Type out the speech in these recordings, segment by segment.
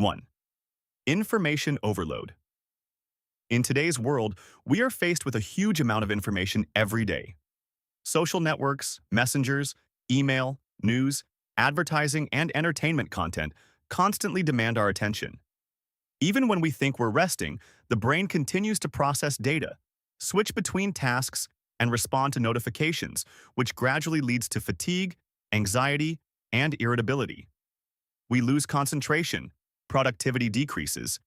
1. Information overload. In today's world, we are faced with a huge amount of information every day. Social networks, messengers, email, news, advertising, and entertainment content constantly demand our attention. Even when we think we're resting, the brain continues to process data, switch between tasks, and respond to notifications, which gradually leads to fatigue, anxiety, and irritability. We lose concentration, productivity decreases,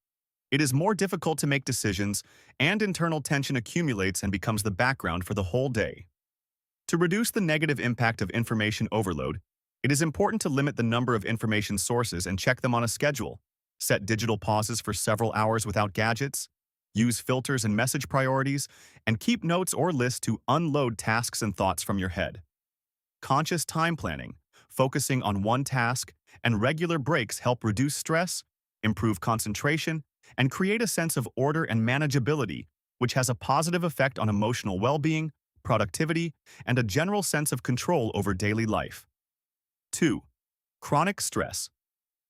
it is more difficult to make decisions, and internal tension accumulates and becomes the background for the whole day. To reduce the negative impact of information overload, it is important to limit the number of information sources and check them on a schedule. Set digital pauses for several hours without gadgets, use filters and message priorities, and keep notes or lists to unload tasks and thoughts from your head. Conscious time planning, focusing on one task, and regular breaks help reduce stress, improve concentration, and create a sense of order and manageability, which has a positive effect on emotional well-being, productivity, and a general sense of control over daily life. 2. Chronic stress.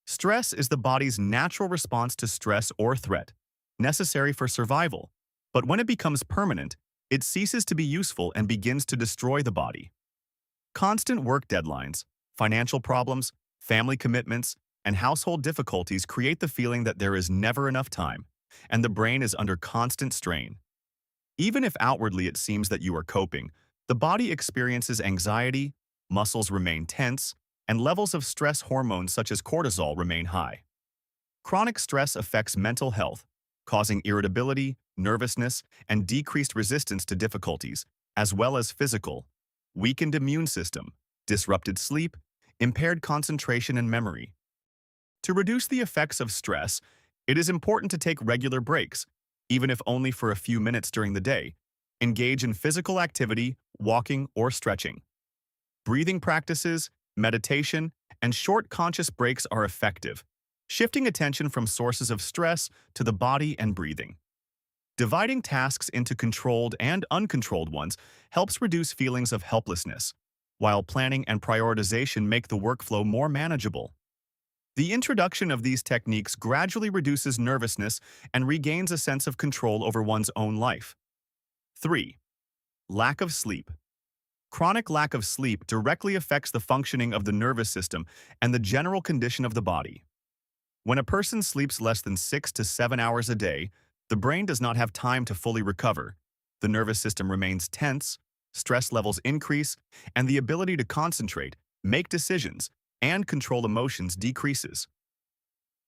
Stress is the body's natural response to stress or threat, necessary for survival, but when it becomes permanent, it ceases to be useful and begins to destroy the body. Constant work deadlines, financial problems, family commitments, and household difficulties create the feeling that there is never enough time, and the brain is under constant strain. Even if outwardly it seems that you are coping, the body experiences anxiety, muscles remain tense, and levels of stress hormones such as cortisol remain high. Chronic stress affects mental health, causing irritability, nervousness, and decreased resistance to difficulties, as well as physical, weakened immune system, disrupted sleep, impaired concentration and memory. To reduce the effects of stress, it is important to take regular breaks, even if only for a few minutes during the day. Engage in physical activity, walking, or stretching. Breathing practices, meditation, and short conscious breaks are effective, shifting attention from sources of stress to the body and breathing. Dividing tasks into controlled and uncontrolled ones helps reduce feelings of helplessness, while planning and prioritization make the workflow more manageable. The introduction of these techniques gradually reduces nervousness and regains a sense of control over one's own life. 3. Lack of sleep. Chronic lack of sleep directly affects the functioning of the nervous system and the general condition of the body. When a person sleeps less than 6 to 7 hours a day, the brain does not have time to fully recover. The nervous system remains tense, stress levels increase, and the ability to concentrate, make decisions, and control emotions decreases.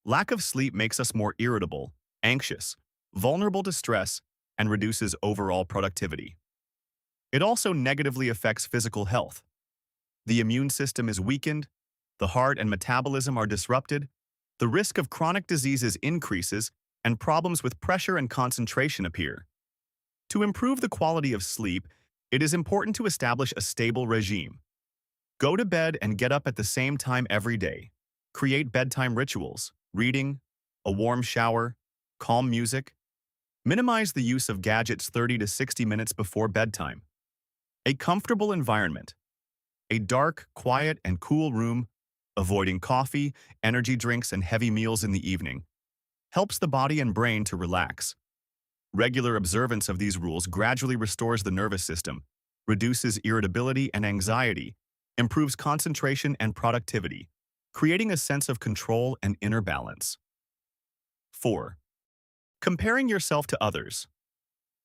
Lack of sleep makes us more irritable, anxious, vulnerable to stress, and reduces overall productivity. It also negatively affects physical health. The immune system is weakened, the heart and metabolism are disrupted, the risk of chronic diseases increases, and problems with pressure and concentration appear. To improve the quality of sleep, it is important to establish a stable regime. Go to bed and get up at the same time every day. Create bedtime rituals, reading, a warm shower, calm music. Minimize the use of gadgets 30 to 60 minutes before bedtime. A comfortable environment. A dark, quiet, and cool room, avoiding coffee, energy drinks, and heavy meals in the evening, helps the body and brain to relax. Regular observance of these rules gradually restores the nervous system, reduces irritability and anxiety, improves concentration and productivity, creating a sense of control and inner balance. 4. Comparing yourself to others.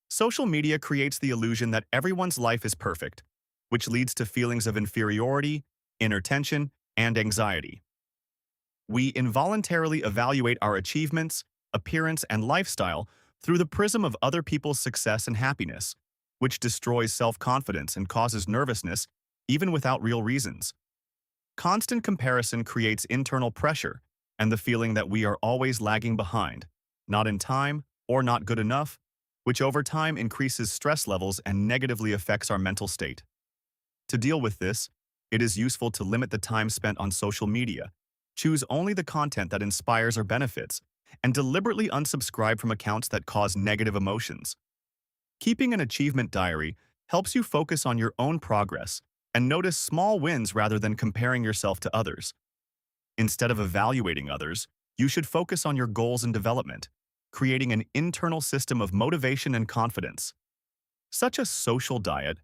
Social media creates the illusion that everyone's life is perfect, which leads to feelings of inferiority, inner tension, and anxiety. We involuntarily evaluate our achievements, appearance, and lifestyle through the prism of other people's success and happiness, which destroys self-confidence and causes nervousness even without real reasons. Constant comparison creates internal pressure and the feeling that we are always lagging behind, not in time or not good enough, which over time increases stress levels and negatively affects our mental state. To deal with this, it is useful to limit the time spent on social media, choose only the content that inspires or benefits, and deliberately unsubscribe from accounts that cause negative emotions. Keeping an achievement diary helps you focus on your own progress and notice small wins rather than comparing yourself to others. Instead of evaluating others, You should focus on your goals and development, creating an internal system of motivation and confidence. Such a social diet,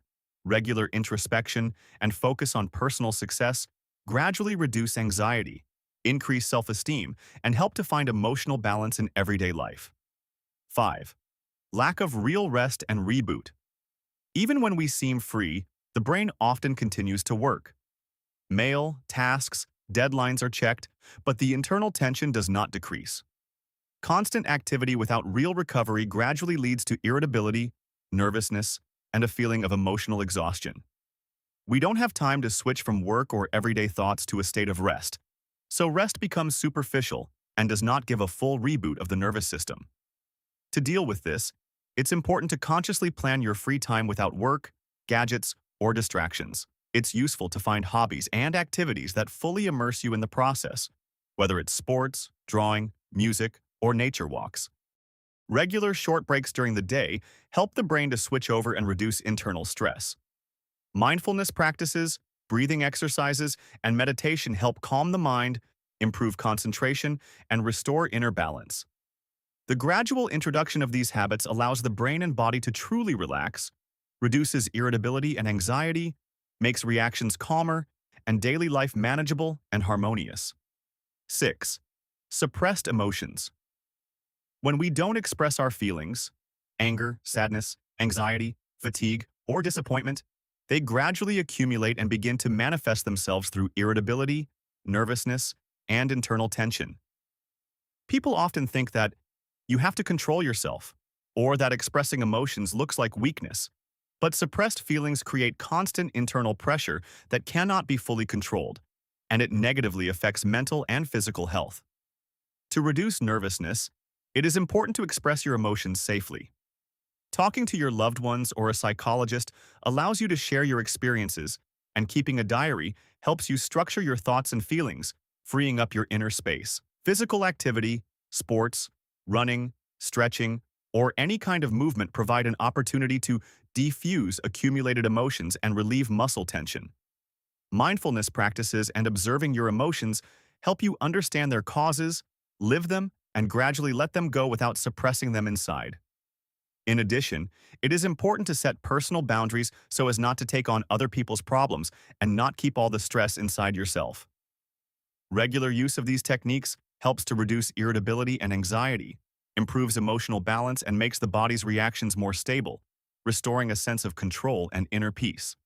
regular introspection, and focus on personal success gradually reduce anxiety, increase self-esteem, and help to find emotional balance in everyday life. 5. Lack of real rest and reboot. Even when we seem free, the brain often continues to work. Mail, tasks, deadlines are checked, but the internal tension does not decrease. Constant activity without real recovery gradually leads to irritability, nervousness, and a feeling of emotional exhaustion. We don't have time to switch from work or everyday thoughts to a state of rest, so rest becomes superficial and does not give a full reboot of the nervous system. To deal with this, it's important to consciously plan your free time without work, gadgets, or distractions. It's useful to find hobbies and activities that fully immerse you in the process, whether it's sports, drawing, music, or nature walks. Regular short breaks during the day help the brain to switch over and reduce internal stress. Mindfulness practices, breathing exercises, and meditation help calm the mind, improve concentration, and restore inner balance. The gradual introduction of these habits allows the brain and body to truly relax, reduces irritability and anxiety, makes reactions calmer, and daily life manageable and harmonious. 6. Suppressed emotions. When we don't express our feelings, anger, sadness, anxiety, fatigue, or disappointment, they gradually accumulate and begin to manifest themselves through irritability, nervousness, and internal tension. People often think that you have to control yourself, or that expressing emotions looks like weakness, but suppressed feelings create constant internal pressure that cannot be fully controlled, and it negatively affects mental and physical health. To reduce nervousness, it is important to express your emotions safely. Talking to your loved ones or a psychologist allows you to share your experiences, and keeping a diary helps you structure your thoughts and feelings, freeing up your inner space. Physical activity, sports, running, stretching, or any kind of movement provide an opportunity to defuse accumulated emotions and relieve muscle tension. Mindfulness practices and observing your emotions help you understand their causes, live them, and gradually let them go without suppressing them inside. In addition, it is important to set personal boundaries so as not to take on other people's problems and not keep all the stress inside yourself. Regular use of these techniques helps to reduce irritability and anxiety, improves emotional balance, and makes the body's reactions more stable, restoring a sense of control and inner peace.